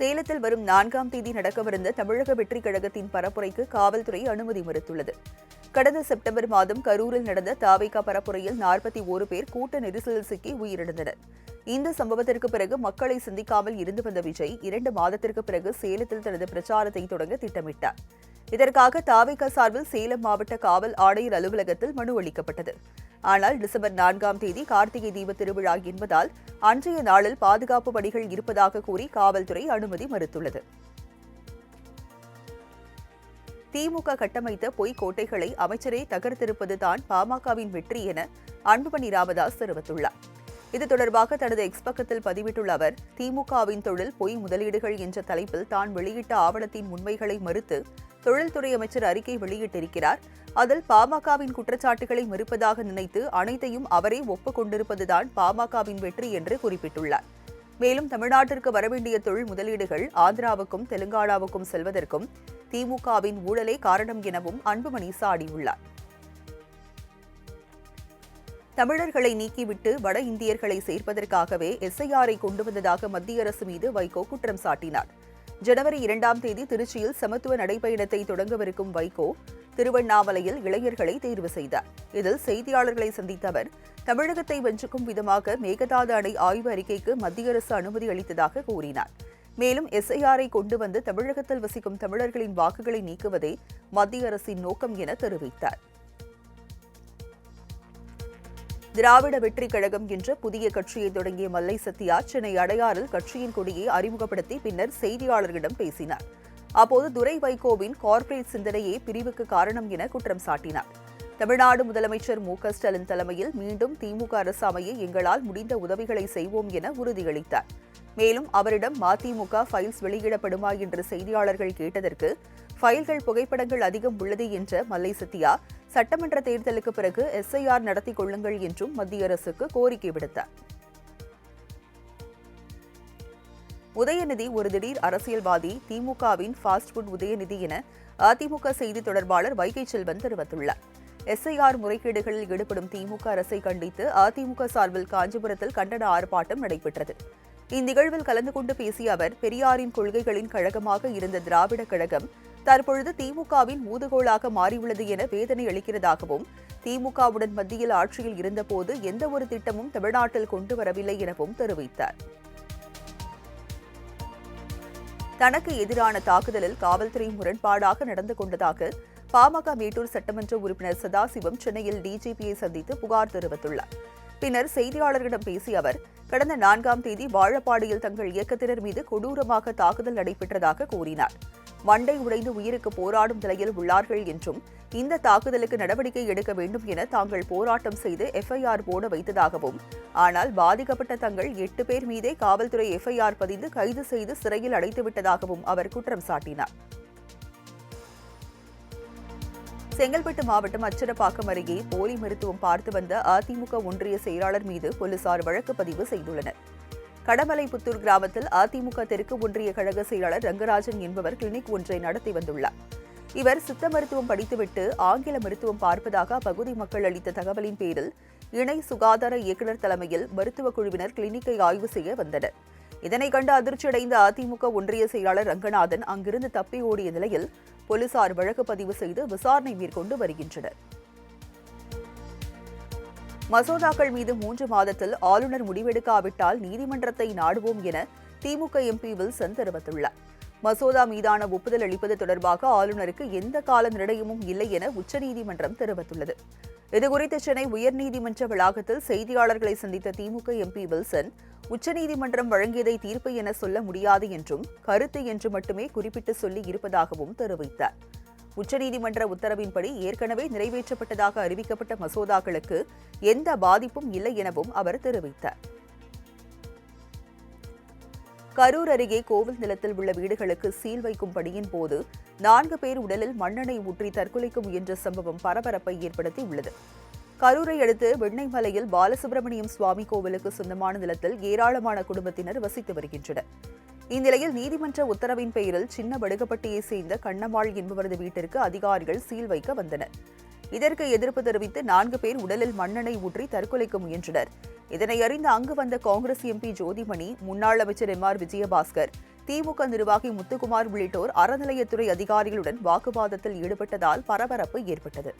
சேலத்தில் வரும் 4ஆம் தேதி நடக்கவிருந்த தமிழக வெற்றிக் கழகத்தின் பரப்புரைக்கு காவல்துறை அனுமதி மறுத்துள்ளது. கடந்த செப்டம்பர் மாதம் கரூரில் நடந்த தாவேகா பரப்புரையில் 41 பேர் கூட்ட நெரிசலில் சிக்கி உயிரிழந்தனர். இந்த சம்பவத்திற்கு பிறகு மக்களை சந்திக்காமல் இருந்து வந்த விஜய் 2 மாதத்திற்கு பிறகு சேலத்தில் தனது பிரச்சாரத்தை தொடங்க திட்டமிட்டார். இதற்காக தாவேகா சார்பில் சேலம் மாவட்ட காவல் ஆணையர் அலுவலகத்தில் மனு அளிக்கப்பட்டது. ஆனால் டிசம்பர் 4ஆம் தேதி கார்த்திகை தீப திருவிழா என்பதால் அன்றைய நாளில் பாதுகாப்பு பணிகள் இருப்பதாக கூறி காவல்துறை அனுமதி மறுத்துள்ளது. திமுக கட்டமைத்த பொய் கோட்டைகளை அமைச்சரே தகர்த்திருப்பதுதான் பாமகவின் வெற்றி என அன்புமணி ராமதாஸ் தெரிவித்துள்ளார். இது தொடர்பாக தனது எக்ஸ் பக்கத்தில் பதிவிட்டுள்ள அவர், திமுகவின் தொழில் பொய் முதலீடுகள் என்ற தலைப்பில் தான் வெளியிட்ட ஆவணத்தின் உண்மைகளை மறுத்து தொழில்துறை அமைச்சர் அறிக்கை வெளியிட்டிருக்கிறார். அதில் பாமகவின் குற்றச்சாட்டுகளை மறுப்பதாக நினைத்து அனைத்தையும் அவரே ஒப்புக் கொண்டிருப்பதுதான் பாமகவின் வெற்றி என்று குறிப்பிட்டுள்ளார். மேலும் தமிழ்நாட்டிற்கு வரவேண்டிய தொழில் முதலீடுகள் ஆந்திராவுக்கும் தெலுங்கானாவுக்கும் செல்வதற்கும் திமுகவின் ஊழலே காரணம் எனவும் அன்புமணி சாடியுள்ளார். தமிழர்களை நீக்கிவிட்டு வட இந்தியர்களை சேர்ப்பதற்காகவே எஸ்ஐஆரை கொண்டு வந்ததாக மத்திய அரசு மீது வைகோ குற்றம் சாட்டினார். ஜனவரி 2ஆம் தேதி திருச்சியில் சமத்துவ நடைபயணத்தை தொடங்கவிருக்கும் வைகோ திருவண்ணாமலையில் இளைஞர்களை தேர்வு செய்தார். இதில் செய்தியாளர்களை சந்தித்த அவர், தமிழகத்தை வஞ்சிக்கும் விதமாக மேகதாது அணை ஆய்வு அறிக்கைக்கு மத்திய அரசு அனுமதி அளித்ததாக கூறினார். மேலும் எஸ்ஐஆரை கொண்டு வந்து தமிழகத்தில் வசிக்கும் தமிழர்களின் வாக்குகளை நீக்குவதே மத்திய அரசின் நோக்கம் என தெரிவித்தார். திராவிட வெற்றிக் கழகம் என்ற புதிய கட்சியை தொடங்கிய மல்லை சத்யா சென்னை அடையாறில் கட்சியின் கொடியை அறிமுகப்படுத்தி பின்னர் செய்தியாளர்களிடம் பேசினார். அப்போது துரை வைகோவின் கார்ப்பரேட் சிந்தனையே பிரிவுக்கு காரணம் என குற்றம் சாட்டினார். தமிழ்நாடு முதலமைச்சர் மு.க.ஸ்டாலின் தலைமையில் மீண்டும் திமுக அரசு அமைய எங்களால் முடிந்த உதவிகளை செய்வோம் என உறுதியளித்தார். மேலும் அவரிடம் மதிமுக ஃபைல்ஸ் வெளியிடப்படுமா என்று செய்தியாளர்கள் கேட்டதற்கு, ஃபைல்கள் புகைப்படங்கள் அதிகம் உள்ளது என்ற மல்லை சத்யா, சட்டமன்ற தேர்தலுக்கு பிறகு எஸ்ஐஆர் நடத்திக் கொள்ளுங்கள் என்றும் மத்திய அரசுக்கு கோரிக்கை விடுத்தார். உதயநிதி ஒரு திடீர் அரசியல்வாதி, திமுகவின் ஃபாஸ்ட் ஃபுட் உதயநிதி என அதிமுக செய்தி தொடர்பாளர் வைகை செல்வன் தெரிவித்துள்ளார். எஸ்ஐஆர் முறைகேடுகளில் ஈடுபடும் திமுக அரசை கண்டித்து அதிமுக சார்பில் காஞ்சிபுரத்தில் கண்டன ஆர்ப்பாட்டம் நடைபெற்றது. இந்நிகழ்வில் கலந்து கொண்டு பேசிய அவர், பெரியாரின் கொள்கைகளின் கழகமாக இருந்த திராவிட கழகம் தற்பொழுது திமுகவின் ஊதுகோலாக மாறியுள்ளது என வேதனை அளிக்கிறதாகவும், திமுகவுடன் மத்தியில் ஆட்சியில் இருந்தபோது எந்தவொரு திட்டமும் தமிழ்நாட்டில் கொண்டு வரவில்லை எனவும் தெரிவித்தார். தனக்கு எதிரான தாக்குதலில் காவல்துறை முரண்பாடாக நடந்து கொண்டதாக பாமக மேட்டூர் சட்டமன்ற உறுப்பினர் சதாசிவம் சென்னையில் டிஜிபியை சந்தித்து புகார் தெரிவித்துள்ளார். பின்னர் செய்தியாளர்களிடம் பேசிய அவர், கடந்த 4ஆம் தேதி வாழப்பாடியில் தங்கள் இயக்கத்தினர் மீது கொடூரமாக தாக்குதல் நடைபெற்றதாக கூறினார். மண்டை உடைந்து உயிருக்கு போராடும் நிலையில் உள்ளார்கள் என்றும், இந்த தாக்குதலுக்கு நடவடிக்கை எடுக்க வேண்டும் என தாங்கள் போராட்டம் செய்து எஃப்ஐஆர் போட வைத்ததாகவும், ஆனால் பாதிக்கப்பட்ட தங்கள் 8 பேர் மீதே காவல்துறை எஃப்ஐஆர் பதிந்து கைது செய்து சிறையில் அடைத்துவிட்டதாகவும் அவர் குற்றம் சாட்டினார். செங்கல்பட்டு மாவட்டம் அச்சரப்பாக்கம் அருகே போலி மருத்துவம் பார்த்து வந்த அதிமுக ஒன்றிய செயலாளர் மீது போலீசார் வழக்கு பதிவு செய்துள்ளனர். கடமலைப்புத்தூர் கிராமத்தில் அதிமுக தெற்கு ஒன்றிய கழக செயலாளர் ரங்கராஜன் என்பவர் கிளினிக் ஒன்றை நடத்தி வந்துள்ளார். இவர் சித்த மருத்துவம் படித்துவிட்டு ஆங்கில மருத்துவம் பார்ப்பதாக அப்பகுதி மக்கள் அளித்த தகவலின் பேரில் இணை சுகாதார இயக்குநர் தலைமையில் மருத்துவக் குழுவினர் கிளினிக்கை ஆய்வு செய்ய வந்தனர். இதனை கண்டு அதிர்ச்சியடைந்த அதிமுக ஒன்றிய செயலாளர் ரங்கநாதன் அங்கிருந்து தப்பி ஓடிய நிலையில் போலீசார் வழக்கு பதிவு செய்து விசாரணை மேற்கொண்டு வருகின்றனர். மசோதாக்கள் மீது 3 மாதத்தில் ஆளுநர் முடிவெடுக்காவிட்டால் நீதிமன்றத்தை நாடுவோம் என திமுக எம்பி வில்சன் தெரிவித்துள்ளார். மசோதா மீதான ஒப்புதல் அளிப்பது தொடர்பாக ஆளுநருக்கு எந்த கால நிர்ணயமும் இல்லை என உச்சநீதிமன்றம் தெரிவித்துள்ளது. இதுகுறித்து சென்னை உயர்நீதிமன்ற வளாகத்தில் செய்தியாளர்களை சந்தித்த திமுக எம்பி வில்சன், உச்சநீதிமன்றம் வழங்கியதை தீர்ப்பு என சொல்ல முடியாது என்றும், கருத்து என்று மட்டுமே குறிப்பிட்டு சொல்லி இருப்பதாகவும் தெரிவித்தார். உச்சநீதிமன்ற உத்தரவின்படி ஏற்கனவே நிறைவேற்றப்பட்டதாக அறிவிக்கப்பட்ட மசோதாக்களுக்கு எந்த பாதிப்பும் இல்லை எனவும் அவர் தெரிவித்தார். கரூர் அருகே கோவில் நிலத்தில் உள்ள வீடுகளுக்கு சீல் வைக்கும் பணியின் போது 4 பேர் உடலில் மண்ணெண்ணெய் ஊற்றி தற்கொலைக்கு முயன்ற சம்பவம் பரபரப்பை ஏற்படுத்தியுள்ளது. கரூரை அடுத்து வெண்ணெய்மலையில் பாலசுப்பிரமணியம் சுவாமி கோவிலுக்கு சொந்தமான நிலத்தில் ஏராளமான குடும்பத்தினர் வசித்து வருகின்றனர். இந்நிலையில் நீதிமன்ற உத்தரவின் பெயரில் சின்ன வடுகப்பட்டியை சேர்ந்த கண்ணம்மாள் என்பவரது வீட்டிற்கு அதிகாரிகள் சீல் வைக்க வந்தனர். இதற்கு எதிர்ப்பு தெரிவித்து 4 பேர் உடலில் மண்ணெண்ணெய் ஊற்றி தற்கொலைக்கு முயன்றனர். இதனை அறிந்து அங்கு வந்த காங்கிரஸ் எம்பி ஜோதிமணி, முன்னாள் அமைச்சர் எம்.ஆர். விஜயபாஸ்கர், திமுக நிர்வாகி முத்துக்குமார் உள்ளிட்டோர் அறநிலையத்துறை அதிகாரிகளுடன் வாக்குவாதத்தில் ஈடுபட்டதால் பரபரப்பு ஏற்பட்டது.